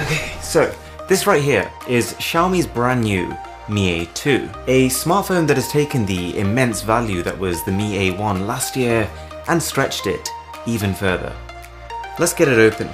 Okay, so this right here is Xiaomi's brand new Mi A2, a smartphone that has taken the immense value that was the Mi A1 last year and stretched it even further. Let's get it open.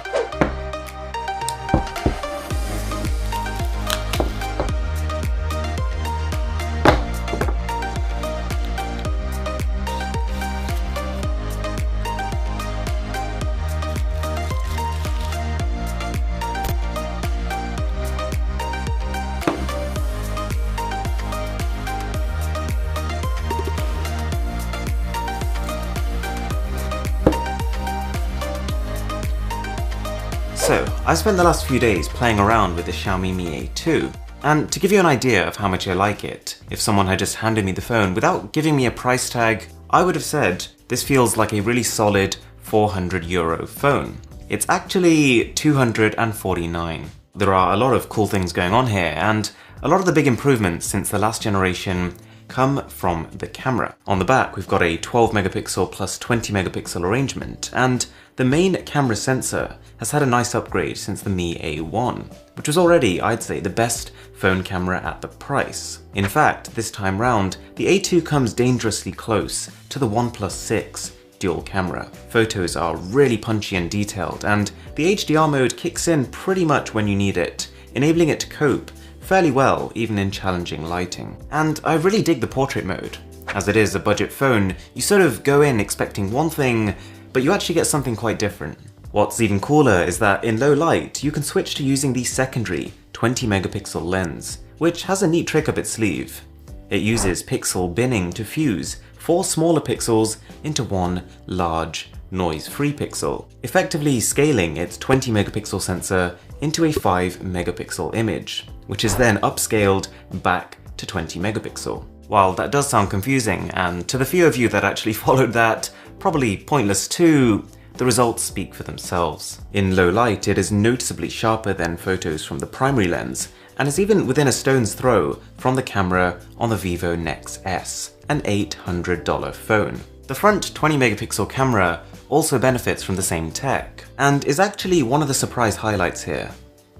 So, I spent the last few days playing around with the Xiaomi Mi A2, and to give you an idea of how much I like it, if someone had just handed me the phone without giving me a price tag, I would have said this feels like a really solid €400 phone. It's actually 249. There are a lot of cool things going on here, and a lot of the big improvements since the last generation come from the camera. On the back we've got a 12 megapixel plus 20 megapixel arrangement, and the main camera sensor has had a nice upgrade since the Mi A1, which was already, I'd say, the best phone camera at the price. In fact, this time round, the A2 comes dangerously close to the OnePlus 6 dual camera. Photos are really punchy and detailed, and the HDR mode kicks in pretty much when you need it, enabling it to cope fairly well even in challenging lighting. And I really dig the portrait mode. As it is a budget phone, you sort of go in expecting one thing, but you actually get something quite different. What's even cooler is that in low light, you can switch to using the secondary 20 megapixel lens, which has a neat trick up its sleeve. It uses pixel binning to fuse 4 smaller pixels into one large, noise-free pixel, effectively scaling its 20 megapixel sensor into a 5 megapixel image, which is then upscaled back to 20 megapixel. While that does sound confusing, and to the few of you that actually followed that, probably pointless too, the results speak for themselves. In low light, it is noticeably sharper than photos from the primary lens, and is even within a stone's throw from the camera on the Vivo Nex S, an $800 phone. The front 20 megapixel camera also benefits from the same tech, and is actually one of the surprise highlights here.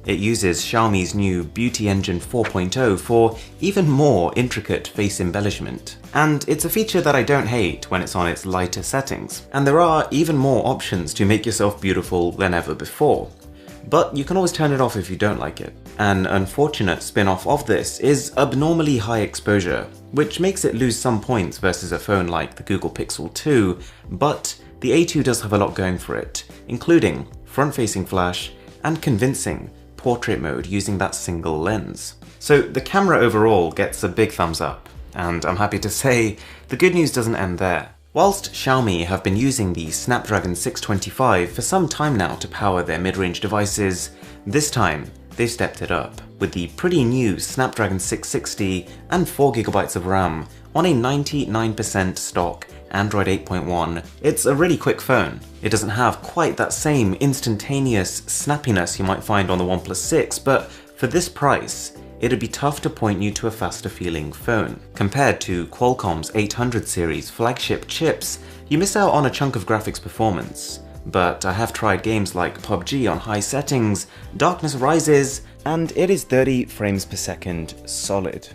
It uses Xiaomi's new Beauty Engine 4.0 for even more intricate face embellishment. And it's a feature that I don't hate when it's on its lighter settings, and there are even more options to make yourself beautiful than ever before. But you can always turn it off if you don't like it. An unfortunate spin-off of this is abnormally high exposure, which makes it lose some points versus a phone like the Google Pixel 2, but the A2 does have a lot going for it, including front-facing flash and convincing portrait mode using that single lens. So the camera overall gets a big thumbs up, and I'm happy to say the good news doesn't end there. Whilst Xiaomi have been using the Snapdragon 625 for some time now to power their mid-range devices, this time they've stepped it up with the pretty new Snapdragon 660 and 4GB of RAM on a 99% stock Android 8.1. It's a really quick phone. It doesn't have quite that same instantaneous snappiness you might find on the OnePlus 6, but for this price, it'd be tough to point you to a faster feeling phone. Compared to Qualcomm's 800 series flagship chips, you miss out on a chunk of graphics performance. But I have tried games like PUBG on high settings, Darkness Rises, and it is 30 frames per second solid.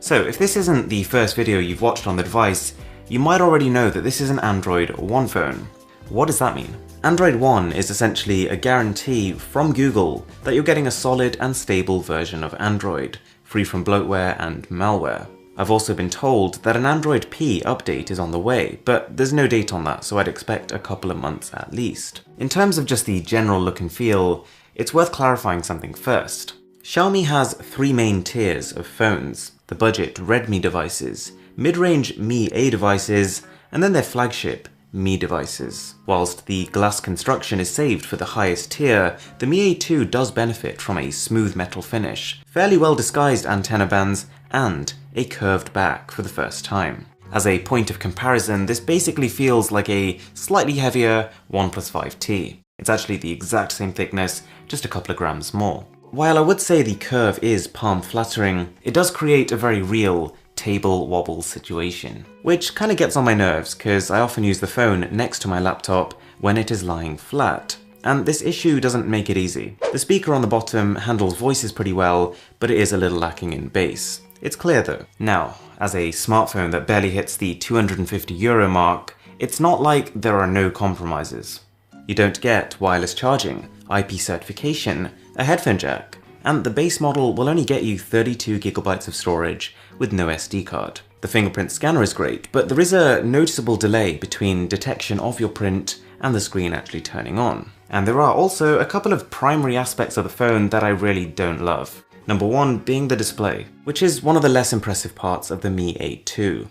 So if this isn't the first video you've watched on the device, you might already know that this is an Android One phone. What does that mean? Android One is essentially a guarantee from Google that you're getting a solid and stable version of Android, free from bloatware and malware. I've also been told that an Android P update is on the way, but there's no date on that, so I'd expect a couple of months at least. In terms of just the general look and feel, it's worth clarifying something first. Xiaomi has 3 main tiers of phones: the budget Redmi devices, mid-range Mi A devices, and then their flagship Mi devices. Whilst the glass construction is saved for the highest tier, the Mi A2 does benefit from a smooth metal finish, fairly well disguised antenna bands, and a curved back for the first time. As a point of comparison, this basically feels like a slightly heavier OnePlus 5T. It's actually the exact same thickness, just a couple of grams more. While I would say the curve is palm flattering, it does create a very real table wobble situation, which kind of gets on my nerves because I often use the phone next to my laptop when it is lying flat. and this issue doesn't make it easy. The speaker on the bottom handles voices pretty well, but it is a little lacking in bass. It's clear though. Now, as a smartphone that barely hits the €250 mark, it's not like there are no compromises. You don't get wireless charging, IP certification, a headphone jack, and the base model will only get you 32GB of storage with no SD card. The fingerprint scanner is great, but there is a noticeable delay between detection of your print and the screen actually turning on. And there are also a couple of primary aspects of the phone that I really don't love. Number one being the display, which is one of the less impressive parts of the Mi A2.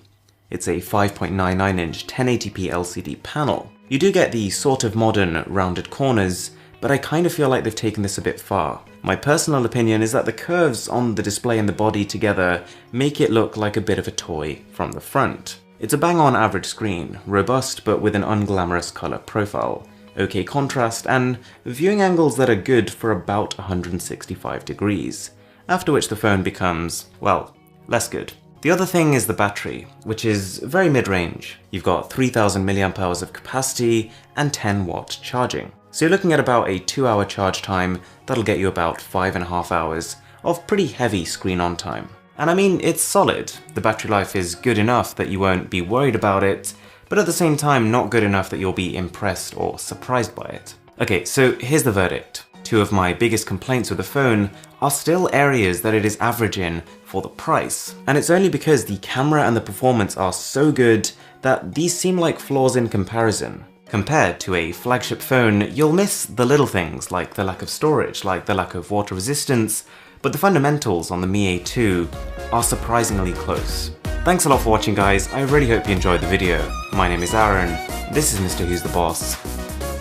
It's a 5.99-inch 1080p LCD panel. You do get the sort of modern rounded corners, but I kind of feel like they've taken this a bit far. My personal opinion is that the curves on the display and the body together make it look like a bit of a toy from the front. It's a bang-on average screen, robust but with an unglamorous colour profile, okay contrast, and viewing angles that are good for about 165 degrees, after which the phone becomes, well, less good. The other thing is the battery, which is very mid-range. You've got 3000 mAh of capacity and 10-watt charging. So you're looking at about a 2-hour charge time that'll get you about 5.5 hours of pretty heavy screen on time. And I mean, it's solid. The battery life is good enough that you won't be worried about it, but at the same time not good enough that you'll be impressed or surprised by it. Okay, so here's the verdict. Two of my biggest complaints with the phone are still areas that it is average in for the price. And it's only because the camera and the performance are so good that these seem like flaws in comparison. Compared to a flagship phone, you'll miss the little things like the lack of storage, like the lack of water resistance, but the fundamentals on the Mi A2 are surprisingly close. Thanks a lot for watching guys, I really hope you enjoyed the video. My name is Aaron, this is Mr. Who's the Boss,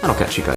and I'll catch you guys.